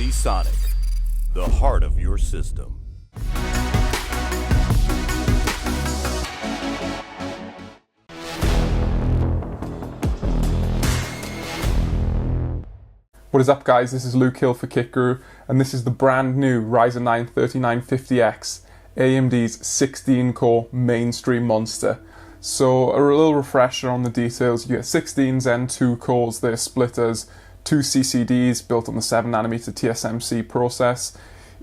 Sonic, the heart of your system. What is up, guys? This is Luke Hill for Kit Guru, and this is the brand new Ryzen 9 3950X, AMD's 16-core mainstream monster. So a little refresher on the details: you get 16 Zen 2 cores. They're split as 2 CCDs built on the 7nm TSMC process.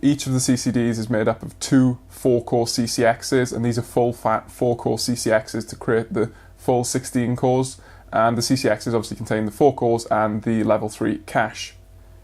Each of the CCDs is made up of 2 4-core CCXs, and these are full-fat 4-core CCXs to create the full 16 cores. And the CCXs obviously contain the 4 cores and the level 3 cache.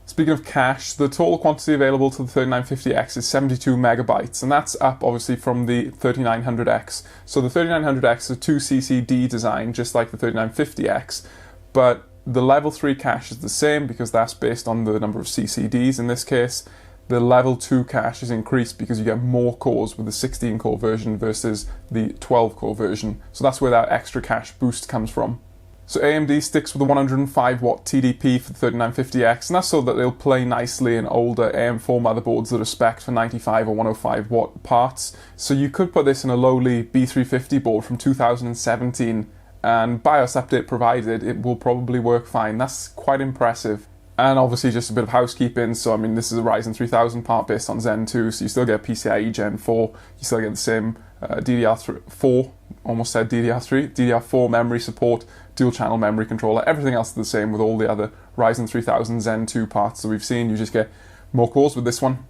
Speaking of cache, the total quantity available to the 3950X is 72 megabytes, and that's up obviously from the 3900X. So the 3900X is a 2 CCD design, just like the 3950X, but the level 3 cache is the same because that's based on the number of CCDs in this case. The level 2 cache is increased because you get more cores with the 16-core version versus the 12-core version. So that's where that extra cache boost comes from. So AMD sticks with the 105 watt TDP for the 3950X, and that's so that they'll play nicely in older AM4 motherboards that are spec'd for 95 or 105 watt parts. So you could put this in a lowly B350 board from 2017, and BIOS update provided, it will probably work fine. That's quite impressive. And obviously just a bit of housekeeping, so I mean this is a Ryzen 3000 part based on Zen 2, so you still get PCIe Gen 4, you still get the same DDR4, almost said DDR3, DDR4 memory support, dual channel memory controller, everything else is the same with all the other Ryzen 3000 Zen 2 parts that we've seen. You just get more cores with this one.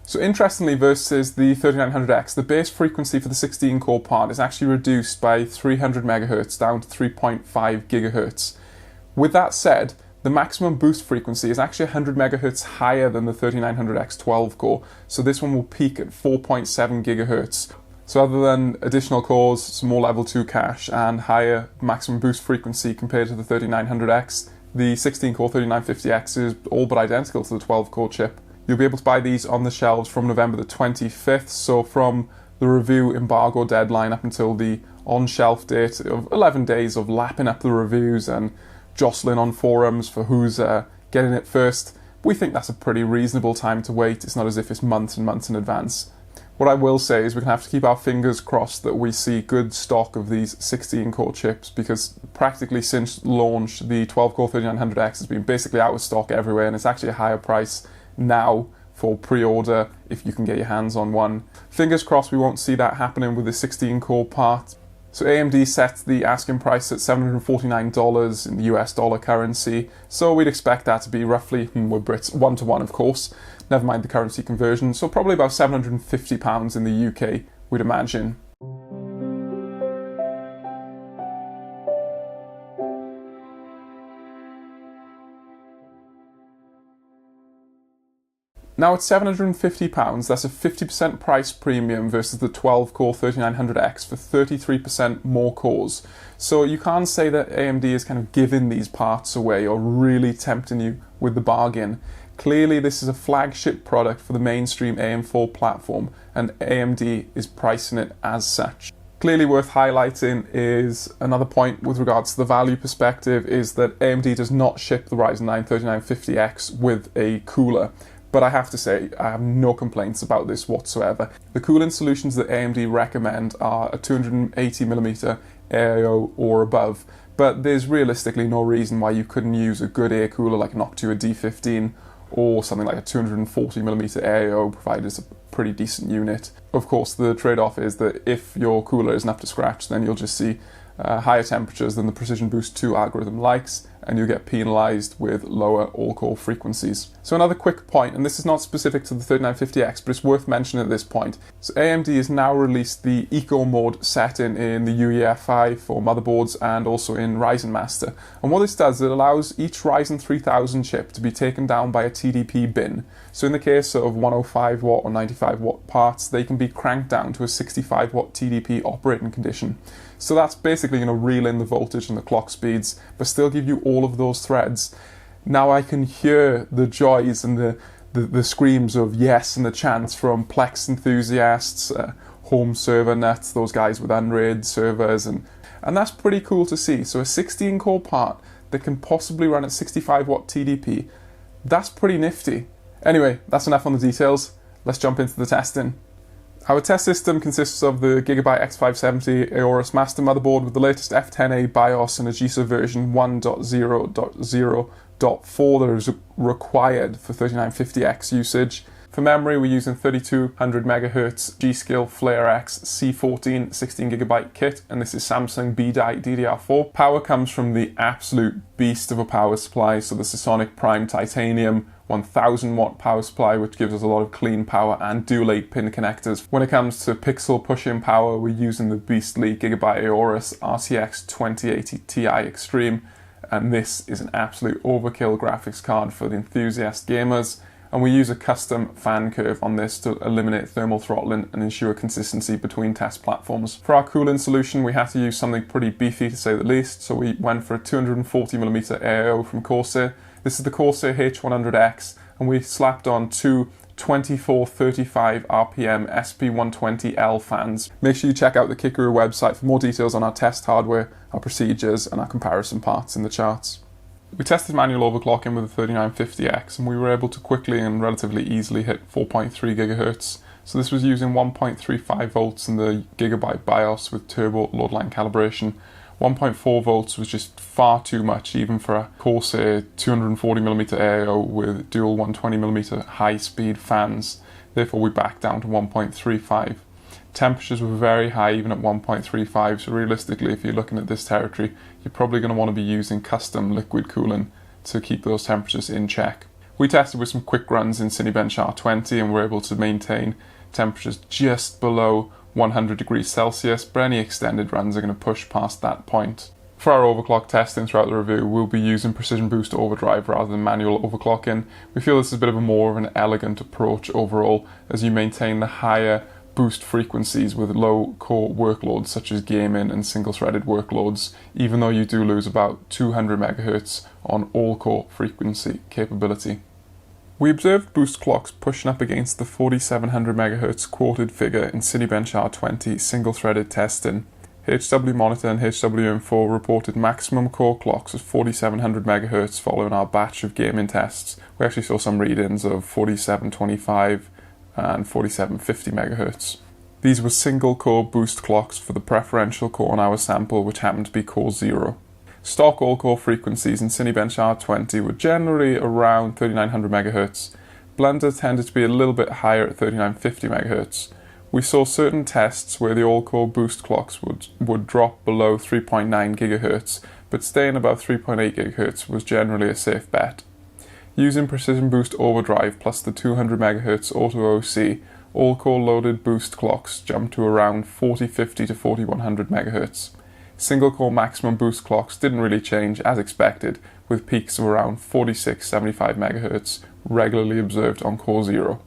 So interestingly, versus the 3900X, the base frequency for the 16-core part is actually reduced by 300 MHz down to 3.5 GHz. With that said, the maximum boost frequency is actually 100 MHz higher than the 3900X 12-core, so this one will peak at 4.7 GHz. So other than additional cores, some more level 2 cache, and higher maximum boost frequency compared to the 3900X, the 16-core 3950X is all but identical to the 12-core chip. You'll be able to buy these on the shelves from November the 25th, so from the review embargo deadline up until the on-shelf date of 11 days of lapping up the reviews and jostling on forums for who's getting it first. We think that's a pretty reasonable time to wait. It's not as if it's months and months in advance. What I will say is we're going to have to keep our fingers crossed that we see good stock of these 16-core chips, because practically since launch the 12-core 3900X has been basically out of stock everywhere, and it's actually a higher price now for pre-order if you can get your hands on one. Fingers crossed we won't see that happening with the 16-core part. So AMD set the asking price at $749 in the US dollar currency, so we'd expect that to be roughly, we're Brits, 1-to-1 of course, never mind the currency conversion, so probably about £750 in the UK, we'd imagine. Now at £750, that's a 50% price premium versus the 12-core 3900X for 33% more cores. So you can't say that AMD is kind of giving these parts away or really tempting you with the bargain. Clearly this is a flagship product for the mainstream AM4 platform, and AMD is pricing it as such. Clearly worth highlighting is another point with regards to the value perspective is that AMD does not ship the Ryzen 9 3950X with a cooler. But I have to say, I have no complaints about this whatsoever. The cooling solutions that AMD recommend are a 280mm AIO or above, but there's realistically no reason why you couldn't use a good air cooler like an Noctua D15 or something like a 240mm AIO, provided it's a pretty decent unit. Of course, the trade-off is that if your cooler isn't up to scratch, then you'll just see higher temperatures than the Precision Boost 2 algorithm likes, and you get penalized with lower all-core frequencies. So another quick point, and this is not specific to the 3950X, but it's worth mentioning at this point. So AMD has now released the Eco mode setting in the UEFI for motherboards and also in Ryzen Master. And what this does, it allows each Ryzen 3000 chip to be taken down by a TDP bin. So in the case of 105 watt or 95 watt parts, they can be cranked down to a 65 watt TDP operating condition. So that's basically going to reel in the voltage and the clock speeds, but still give you all of those threads. Now I can hear the joys and the screams of yes and the chants from Plex enthusiasts, home server nuts, those guys with Unraid servers, and that's pretty cool to see. So a 16-core part that can possibly run at 65 watt TDP, that's pretty nifty. Anyway, that's enough on the details. Let's jump into the testing. Our test system consists of the Gigabyte X570 Aorus master motherboard with the latest F10A BIOS and a G7 version 1.0.0.4 that is required for 3950X usage. For memory, we're using 3200 MHz G.Skill FlareX C14 16GB kit, and this is Samsung B-Die DDR4. Power comes from the absolute beast of a power supply, so the Panasonic Prime Titanium 1000 watt power supply, which gives us a lot of clean power, and dual 8-pin connectors. When it comes to pixel push-in power, we're using the beastly Gigabyte Aorus RTX 2080 Ti Extreme, and this is an absolute overkill graphics card for the enthusiast gamers. And we use a custom fan curve on this to eliminate thermal throttling and ensure consistency between test platforms. For our cooling solution, we had to use something pretty beefy to say the least, so we went for a 240mm AIO from Corsair. This is the Corsair H100X, and we slapped on two 24-35 RPM SP120L fans. Make sure you check out the Kikaroo website for more details on our test hardware, our procedures, and our comparison parts in the charts. We tested manual overclocking with the 3950X, and we were able to quickly and relatively easily hit 4.3 GHz. So this was using 1.35 volts in the Gigabyte BIOS with turbo load line calibration. 1.4 volts was just far too much even for a Corsair 240mm AIO with dual 120mm high-speed fans. Therefore we backed down to 1.35. Temperatures were very high even at 1.35, so realistically if you're looking at this territory, you're probably going to want to be using custom liquid cooling to keep those temperatures in check. We tested with some quick runs in Cinebench R20 and were able to maintain temperatures just below 100 degrees Celsius, but any extended runs are going to push past that point. For our overclock testing throughout the review, we'll be using Precision Boost Overdrive rather than manual overclocking. We feel this is a bit of a more of an elegant approach overall, as you maintain the higher boost frequencies with low core workloads such as gaming and single-threaded workloads, even though you do lose about 200 MHz on all-core frequency capability. We observed boost clocks pushing up against the 4700 MHz quoted figure in Cinebench R20 single-threaded testing. HW Monitor and HW Info reported maximum core clocks of 4700 MHz following our batch of gaming tests. We actually saw some readings of 4725 and 4750 MHz. These were single core boost clocks for the preferential core on our sample, which happened to be core 0. Stock all-core frequencies in Cinebench R20 were generally around 3900 MHz. Blender tended to be a little bit higher at 3950 MHz. We saw certain tests where the all-core boost clocks would drop below 3.9 GHz, but staying above 3.8 GHz was generally a safe bet. Using Precision Boost Overdrive plus the 200 MHz Auto OC, all-core loaded boost clocks jumped to around 4050 to 4100 MHz. Single-core maximum boost clocks didn't really change as expected, with peaks of around 4675 MHz regularly observed on core 0.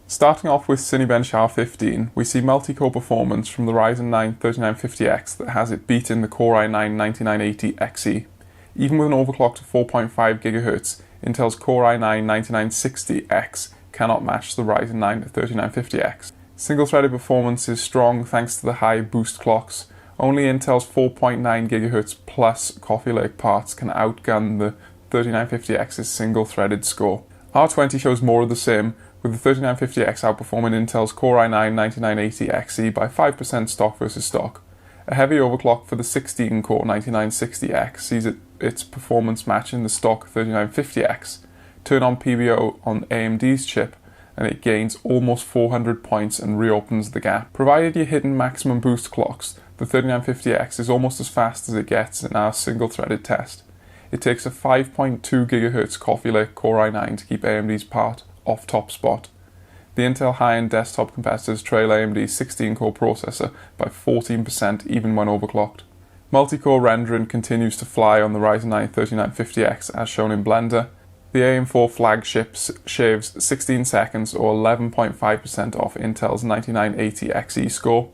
Starting off with Cinebench R15, we see multi-core performance from the Ryzen 9 3950X that has it beating the Core i9 9980XE. Even with an overclock to 4.5 GHz, Intel's Core i9 9960X cannot match the Ryzen 9 3950X. Single-threaded performance is strong thanks to the high boost clocks. Only Intel's 4.9 GHz plus Coffee Lake parts can outgun the 3950X's single-threaded score. R20 shows more of the same, with the 3950X outperforming Intel's Core i9 9980XE by 5% stock versus stock. A heavy overclock for the 16-core 9960X sees its performance matching the stock 3950X. Turn on PBO on AMD's chip and it gains almost 400 points and reopens the gap. Provided you're hitting maximum boost clocks, the 3950X is almost as fast as it gets in our single-threaded test. It takes a 5.2 GHz Coffee Lake Core i9 to keep AMD's part off top spot. The Intel high-end desktop competitors trail AMD's 16-core processor by 14% even when overclocked. Multi-core rendering continues to fly on the Ryzen 9 3950X as shown in Blender. The AM4 flagship shaves 16 seconds or 11.5% off Intel's 9980XE score.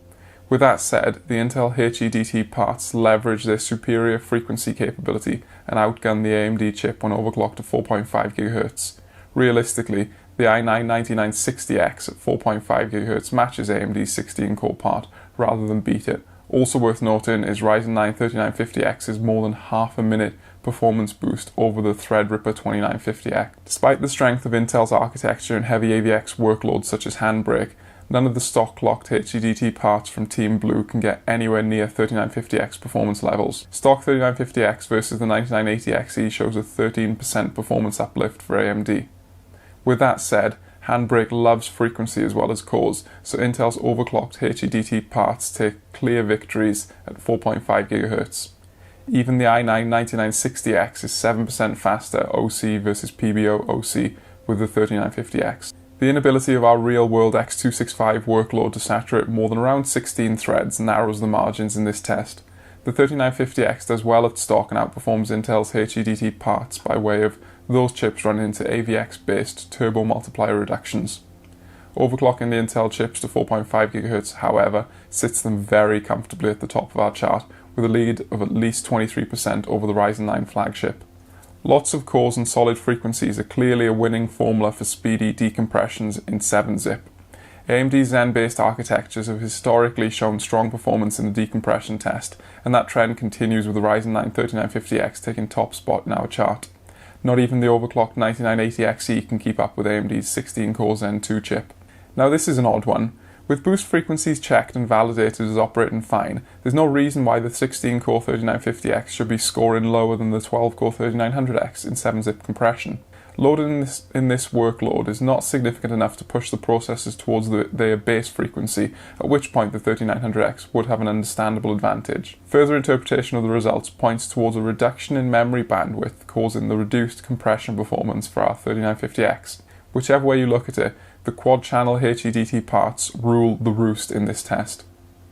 With that said, the Intel HEDT parts leverage their superior frequency capability and outgun the AMD chip when overclocked to 4.5 GHz. Realistically, the i9 9960X at 4.5 GHz matches AMD's 16-core part rather than beat it Also worth noting is Ryzen 9 3950X is more than half a minute performance boost over the Threadripper 2950X. Despite the strength of Intel's architecture and heavy AVX workloads such as Handbrake, none of the stock locked HEDT parts from Team Blue can get anywhere near 3950X performance levels. Stock 3950X versus the 9980XE shows a 13% performance uplift for AMD. With that said, Handbrake loves frequency as well as cores, so Intel's overclocked HEDT parts take clear victories at 4.5 GHz. Even the i9-9960X is 7% faster OC versus PBO OC with the 3950X. The inability of our real-world X265 workload to saturate more than around 16 threads narrows the margins in this test. The 3950X does well at stock and outperforms Intel's HEDT parts by way of those chips running into AVX-based turbo multiplier reductions. Overclocking the Intel chips to 4.5 GHz, however, sits them very comfortably at the top of our chart, with a lead of at least 23% over the Ryzen 9 flagship. Lots of cores and solid frequencies are clearly a winning formula for speedy decompressions in 7-zip. AMD's Zen-based architectures have historically shown strong performance in the decompression test, and that trend continues with the Ryzen 9 3950X taking top spot in our chart. Not even the overclocked 9980XE can keep up with AMD's 16-core Zen 2 chip. Now this is an odd one. With boost frequencies checked and validated as operating fine, there's no reason why the 16-core 3950X should be scoring lower than the 12-core 3900X in 7-zip compression. Loaded in this workload is not significant enough to push the processors towards their base frequency, at which point the 3900X would have an understandable advantage. Further interpretation of the results points towards a reduction in memory bandwidth causing the reduced compression performance for our 3950X. Whichever way you look at it, the quad-channel HEDT parts rule the roost in this test.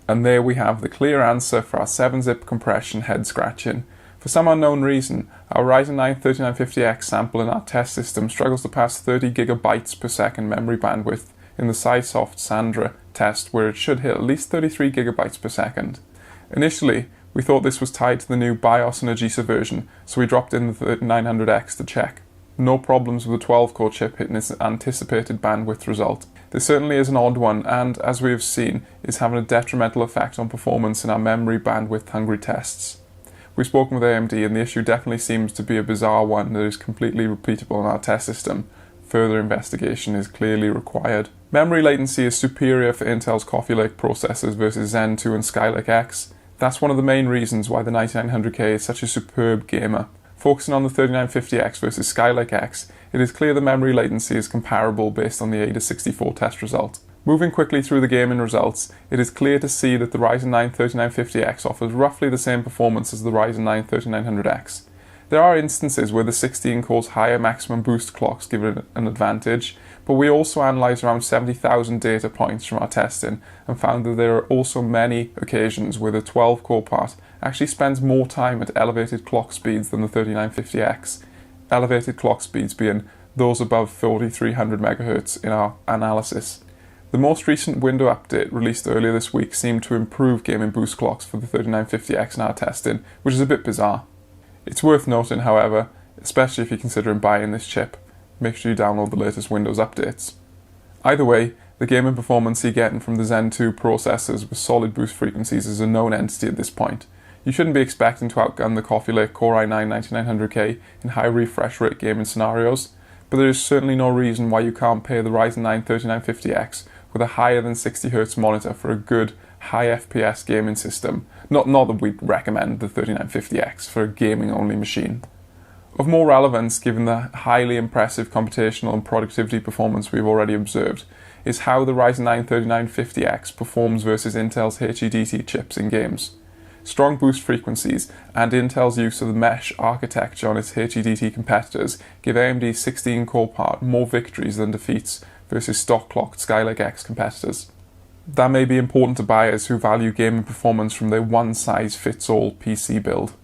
And there we have the clear answer for our 7-zip compression head-scratching. For some unknown reason, our Ryzen 9 3950X sample in our test system struggles to pass 30 GB per second memory bandwidth in the SiSoft Sandra test, where it should hit at least 33 GB per second. Initially, we thought this was tied to the new BIOS and Agisa version, so we dropped in the 3900X to check. No problems with the 12-core chip hitting its anticipated bandwidth result. This certainly is an odd one and, as we have seen, is having a detrimental effect on performance in our memory bandwidth hungry tests. We've spoken with AMD and the issue definitely seems to be a bizarre one that is completely repeatable in our test system. Further investigation is clearly required. Memory latency is superior for Intel's Coffee Lake processors versus Zen 2 and Skylake X. That's one of the main reasons why the 9900K is such a superb gamer. Focusing on the 3950X versus Skylake X, it is clear the memory latency is comparable based on the AIDA64 test result. Moving quickly through the gaming results, it is clear to see that the Ryzen 9 3950X offers roughly the same performance as the Ryzen 9 3900X. There are instances where the 16-core's higher maximum boost clocks give it an advantage, but we also analysed around 70,000 data points from our testing and found that there are also many occasions where the 12-core part actually spends more time at elevated clock speeds than the 3950X, elevated clock speeds being those above 4300 MHz in our analysis. The most recent window update released earlier this week seemed to improve gaming boost clocks for the 3950X in our testing, which is a bit bizarre. It's worth noting, however, especially if you're considering buying this chip, make sure you download the latest Windows updates. Either way, the gaming performance you're getting from the Zen 2 processors with solid boost frequencies is a known entity at this point. You shouldn't be expecting to outgun the Coffee Lake Core i9 9900K in high refresh rate gaming scenarios, but there is certainly no reason why you can't pair the Ryzen 9 3950X with a higher than 60Hz monitor for a good high FPS gaming system. Not that we'd recommend the 3950X for a gaming only machine. Of more relevance, given the highly impressive computational and productivity performance we've already observed, is how the Ryzen 9 3950X performs versus Intel's HEDT chips in games. Strong boost frequencies and Intel's use of the mesh architecture on its HEDT competitors give AMD's 16-core part more victories than defeats versus stock-clocked Skylake X competitors. That may be important to buyers who value gaming performance from their one-size-fits-all PC build.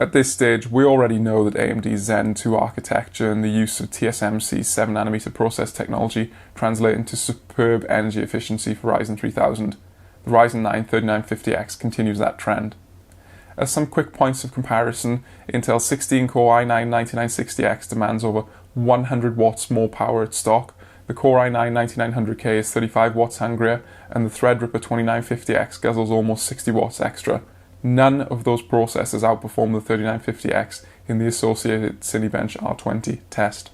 At this stage, we already know that AMD's Zen 2 architecture and the use of TSMC's 7nm process technology translate into superb energy efficiency for Ryzen 3000. The Ryzen 9 3950X continues that trend. As some quick points of comparison, Intel's 16-core i9 9960X demands over 100 watts more power at stock, the Core i9-9900K is 35 watts hungrier, and the Threadripper 2950X guzzles almost 60 watts extra. None of those processors outperform the 3950X in the associated Cinebench R20 test.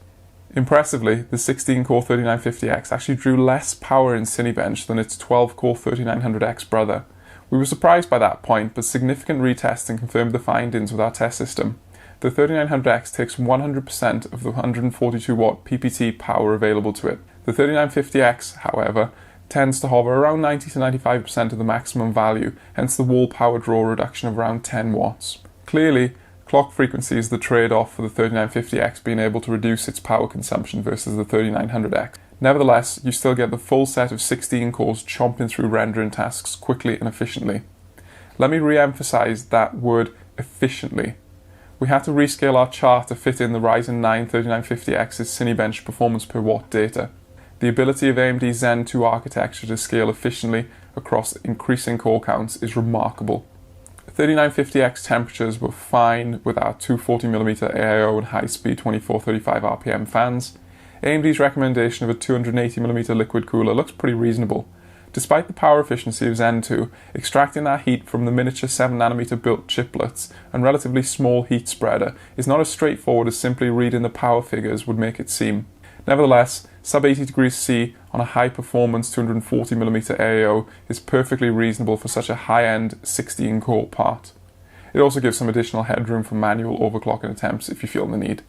Impressively, the 16-core 3950X actually drew less power in Cinebench than its 12-core 3900X brother. We were surprised by that point, but significant retesting confirmed the findings with our test system. The 3900X takes 100% of the 142 watt PPT power available to it. The 3950X, however, tends to hover around 90 to 95% of the maximum value, hence the wall power draw reduction of around 10 watts. Clearly, clock frequency is the trade-off for the 3950X being able to reduce its power consumption versus the 3900X. Nevertheless, you still get the full set of 16 cores chomping through rendering tasks quickly and efficiently. Let me re-emphasize that word efficiently. We had to rescale our chart to fit in the Ryzen 9 3950X's Cinebench performance per watt data. The ability of AMD Zen 2 architecture to scale efficiently across increasing core counts is remarkable. 3950X temperatures were fine with our 240mm AIO and high-speed 2435 RPM fans. AMD's recommendation of a 280mm liquid cooler looks pretty reasonable. Despite the power efficiency of Zen 2, extracting that heat from the miniature 7nm built chiplets and relatively small heat spreader is not as straightforward as simply reading the power figures would make it seem. Nevertheless, sub 80 degrees C on a high performance 240mm AIO is perfectly reasonable for such a high-end 16-core part. It also gives some additional headroom for manual overclocking attempts if you feel the need.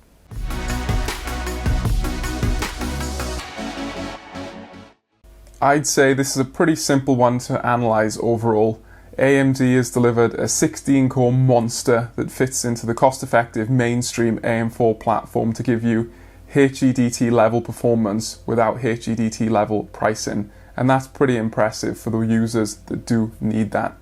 I'd say this is a pretty simple one to analyse overall. AMD has delivered a 16-core monster that fits into the cost-effective mainstream AM4 platform to give you HEDT level performance without HEDT level pricing, and that's pretty impressive for the users that do need that.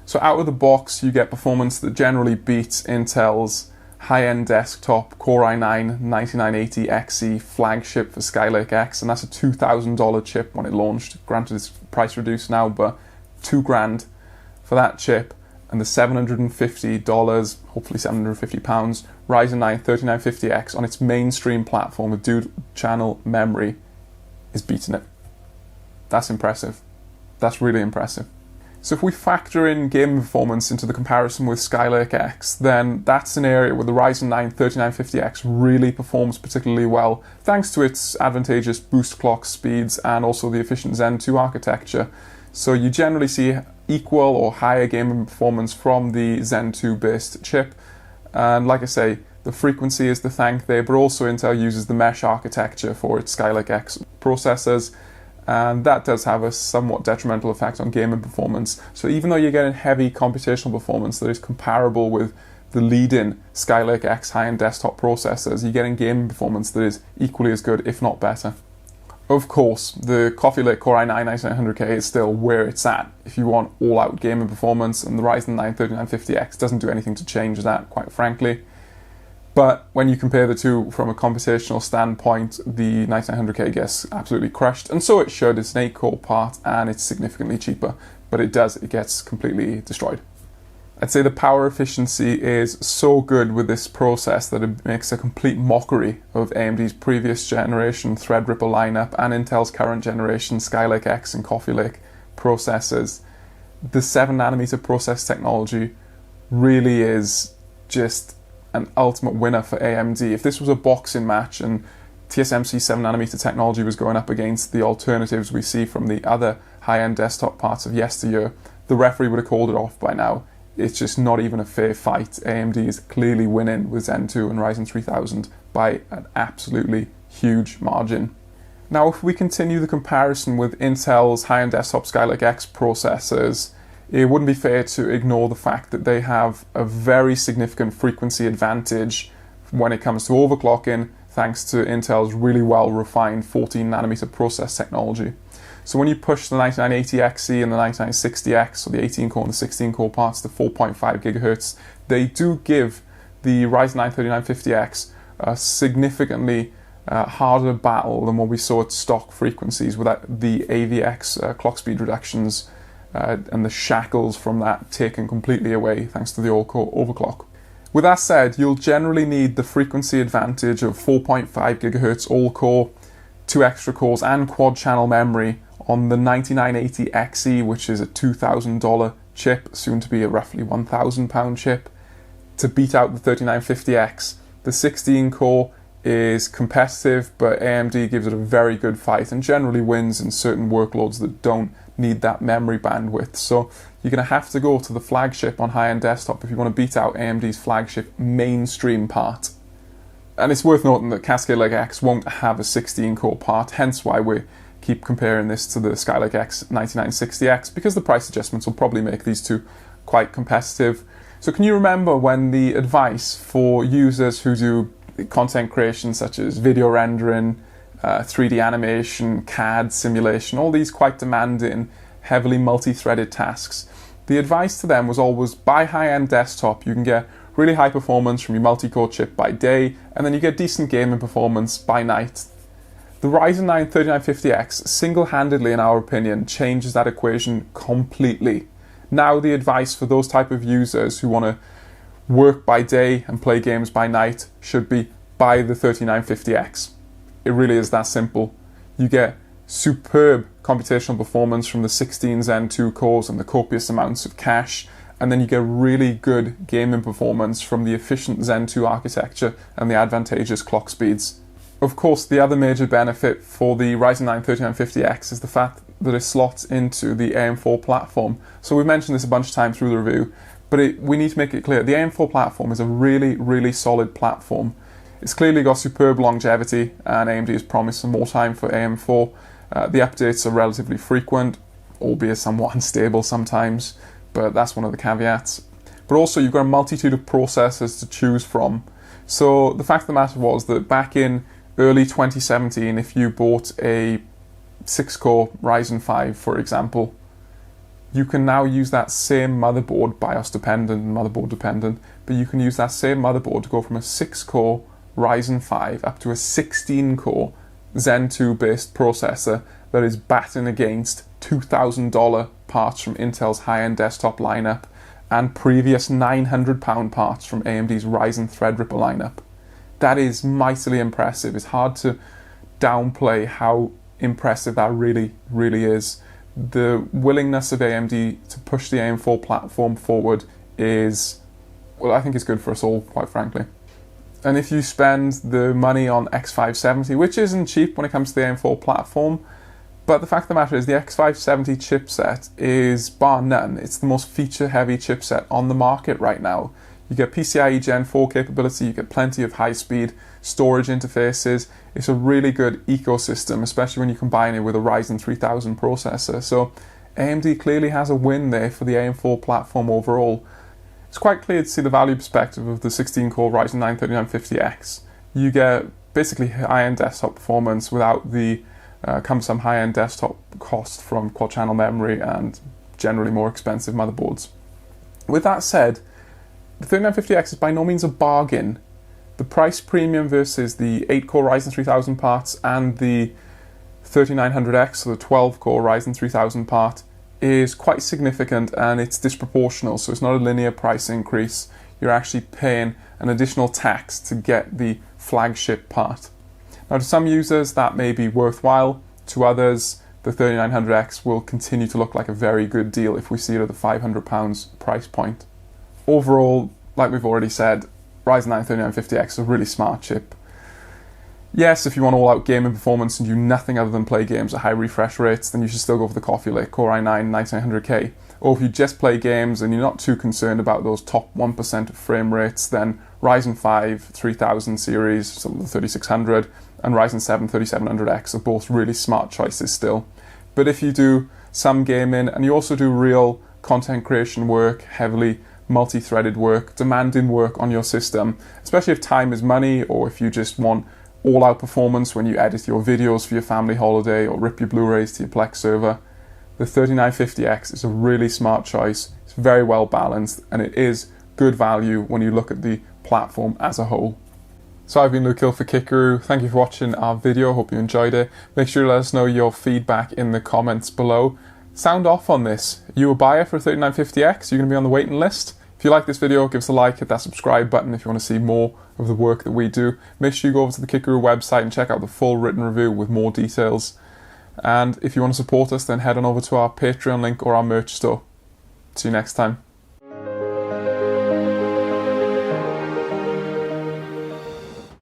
So out of the box you get performance that generally beats Intel's high-end desktop Core i9-9980XE flagship for Skylake X, and that's a $2,000 chip when it launched. Granted it's price reduced now, but $2,000 for that chip, and the $750, hopefully £750, Ryzen 9 3950X on its mainstream platform with dual channel memory is beating it. That's impressive. That's really impressive. So if we factor in gaming performance into the comparison with Skylake X, then that's an area where the Ryzen 9 3950X really performs particularly well, thanks to its advantageous boost clock speeds and also the efficient Zen 2 architecture. So you generally see equal or higher gaming performance from the Zen 2 based chip. And like I say, the frequency is to thank there, but also Intel uses the mesh architecture for its Skylake X processors, and that does have a somewhat detrimental effect on gaming performance. So even though you're getting heavy computational performance that is comparable with the leading Skylake X high-end desktop processors, you're getting gaming performance that is equally as good, if not better. Of course, the Coffee Lake Core i9-9900K is still where it's at if you want all-out gaming performance, and the Ryzen 9 3950X doesn't do anything to change that, quite frankly. But when you compare the two from a computational standpoint, the 9900K gets absolutely crushed, and so it should. It's an 8-core part and it's significantly cheaper, but it gets completely destroyed. I'd say the power efficiency is so good with this process that it makes a complete mockery of AMD's previous generation Threadripper lineup and Intel's current generation Skylake X and Coffee Lake processors. The 7nm process technology really is just an ultimate winner for AMD. If this was a boxing match and TSMC 7nm technology was going up against the alternatives we see from the other high-end desktop parts of yesteryear, the referee would have called it off by now. It's just not even a fair fight. AMD is clearly winning with Zen 2 and Ryzen 3000 by an absolutely huge margin. Now, if we continue the comparison with Intel's high-end desktop Skylake X processors, it wouldn't be fair to ignore the fact that they have a very significant frequency advantage when it comes to overclocking, thanks to Intel's really well-refined 14nm process technology. So when you push the 9980XE and the 9960X, or the 18-core and the 16-core parts to 4.5 GHz, they do give the Ryzen 9 3950X a significantly harder battle than what we saw at stock frequencies without the AVX clock speed reductions and the shackles from that taken completely away thanks to the all-core overclock. With that said, you'll generally need the frequency advantage of 4.5 GHz all-core 2 extra cores and quad channel memory on the 9980XE, which is a $2,000 chip, soon to be a roughly £1,000 chip, to beat out the 3950X. The 16 core is competitive, but AMD gives it a very good fight and generally wins in certain workloads that don't need that memory bandwidth. So you're going to have to go to the flagship on high-end desktop if you want to beat out AMD's flagship mainstream part. And it's worth noting that Cascade Lake X won't have a 16 core part, hence why we keep comparing this to the Skylake X 9960X, because the price adjustments will probably make these two quite competitive. So can you remember when the advice for users who do content creation such as video rendering, 3D animation, CAD simulation, all these quite demanding, heavily multi-threaded tasks, the advice to them was always buy high-end desktop. You can get really high performance from your multi-core chip by day, and then you get decent gaming performance by night. The Ryzen 9 3950X single-handedly, in our opinion, changes that equation completely. Now the advice for those type of users who want to work by day and play games by night should be buy the 3950X. It really is that simple. You get superb computational performance from the 16 Zen 2 cores and the copious amounts of cache, and then you get really good gaming performance from the efficient Zen 2 architecture and the advantageous clock speeds. Of course, the other major benefit for the Ryzen 9 3950X is the fact that it slots into the AM4 platform. So we've mentioned this a bunch of times through the review, but we need to make it clear the AM4 platform is a really, really solid platform. It's clearly got superb longevity, and AMD has promised some more time for AM4. The updates are relatively frequent, albeit somewhat unstable sometimes, but that's one of the caveats. But also you've got a multitude of processors to choose from. So the fact of the matter was that back in early 2017, if you bought a 6-core Ryzen 5, for example, you can now use that same motherboard, BIOS dependent, motherboard dependent, but you can use that same motherboard to go from a 6-core Ryzen 5 up to a 16-core Zen 2 based processor that is batting against $2,000 parts from Intel's high-end desktop lineup and previous £900 parts from AMD's Ryzen Threadripper lineup. That is mightily impressive. It's hard to downplay how impressive that really, really is. The willingness of AMD to push the AM4 platform forward is, well, I think it's good for us all, quite frankly. And if you spend the money on X570, which isn't cheap when it comes to the AM4 platform, but the fact of the matter is the X570 chipset is, bar none, it's the most feature-heavy chipset on the market right now. You get PCIe Gen 4 capability, you get plenty of high-speed storage interfaces. It's a really good ecosystem, especially when you combine it with a Ryzen 3000 processor. So AMD clearly has a win there for the AM4 platform overall. It's quite clear to see the value perspective of the 16-core Ryzen 9 3950X. You get basically high-end desktop performance without the cumbersome high-end desktop cost from quad-channel memory and generally more expensive motherboards. With that said, the 3950X is by no means a bargain. The price premium versus the 8-core Ryzen 3000 parts and the 3900X, so the 12-core Ryzen 3000 part, is quite significant and it's disproportional, so it's not a linear price increase. You're actually paying an additional tax to get the flagship part. Now to some users that may be worthwhile, to others the 3900X will continue to look like a very good deal if we see it at the £500 price point. Overall, like we've already said, Ryzen 9 3950X is a really smart chip. Yes, if you want all-out gaming performance and do nothing other than play games at high refresh rates, then you should still go for the Coffee Lake Core i9 9900K. Or if you just play games and you're not too concerned about those top 1% of frame rates, then Ryzen 5 3000 series, so the 3600, and Ryzen 7 3700X are both really smart choices still. But if you do some gaming and you also do real content creation work, heavily multi-threaded work, demanding work on your system, especially if time is money, or if you just want all-out performance when you edit your videos for your family holiday or rip your Blu-rays to your Plex server, the 3950X is a really smart choice. It's very well balanced and it is good value when you look at the platform as a whole. So I've been Luke Hill for Kickaroo. Thank you for watching our video. Hope you enjoyed it. Make sure to let us know your feedback in the comments below. Sound off on this. Are you a buyer for a 3950X? You're going to be on the waiting list? If If you like this video, give us a like, hit that subscribe button if you want to see more of the work that we do. Make sure you go over to the Kick Guru website and check out the full written review with more details. And if you want to support us, then head on over to our Patreon link or our merch store. See you next time.